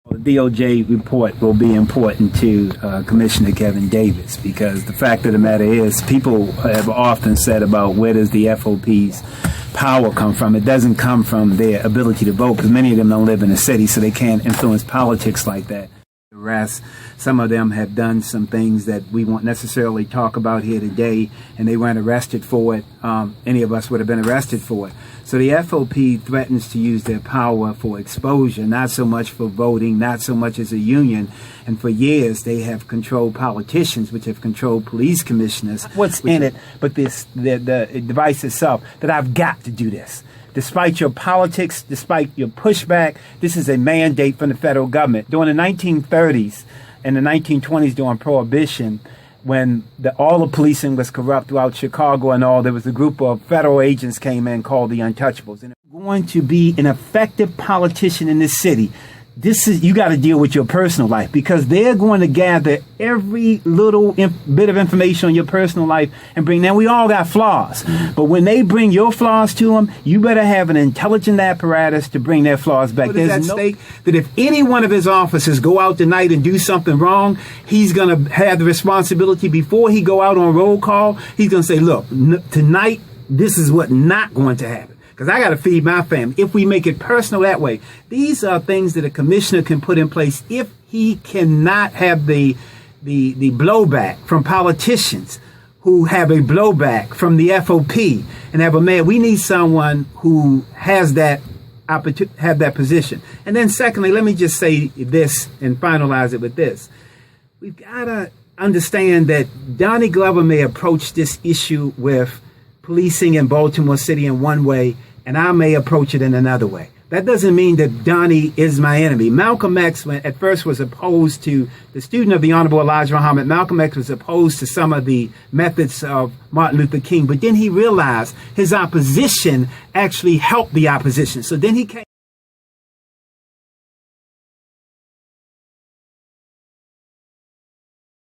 The DOJ report will be important to Commissioner Kevin Davis, because the fact of the matter is people have often said about where does the FOP's power come from. It doesn't come from their ability to vote, because many of them don't live in the city, so they can't influence politics like that. Some of them have done some things that we won't necessarily talk about here today, and they weren't arrested for it. Any of us would have been arrested for it. So the FOP threatens to use their power for exposure, not so much for voting, not so much as a union. And for years, they have controlled politicians, which have controlled police commissioners. What's in it, but the device itself, that I've got to do this. Despite your politics, despite your pushback, this is a mandate from the federal government. During the 1930s and the 1920s, during Prohibition, when all the policing was corrupt throughout Chicago and all, there was a group of federal agents came in called the Untouchables. And going to be an effective politician in this city, you got to deal with your personal life, because they're going to gather every little bit of information on your personal life and bring. Now, we all got flaws, but when they bring your flaws to them, you better have an intelligent apparatus to bring their flaws back. There's no stake that if any one of his officers go out tonight and do something wrong, he's going to have the responsibility before he go out on roll call. He's going to say, look, tonight, this is what not going to happen, because I got to feed my family. If we make it personal that way, these are things that a commissioner can put in place if he cannot have the blowback from politicians who have a blowback from the FOP and have a man. We need someone who has that have that position. And then secondly, let me just say this and finalize it with this. We've got to understand that Donnie Glover may approach this issue with policing in Baltimore City in one way, and I may approach it in another way. That doesn't mean that Donnie is my enemy. Malcolm X, at first, was opposed to the student of the Honorable Elijah Muhammad. Malcolm X was opposed to some of the methods of Martin Luther King, but then he realized his opposition actually helped the opposition. So then he came.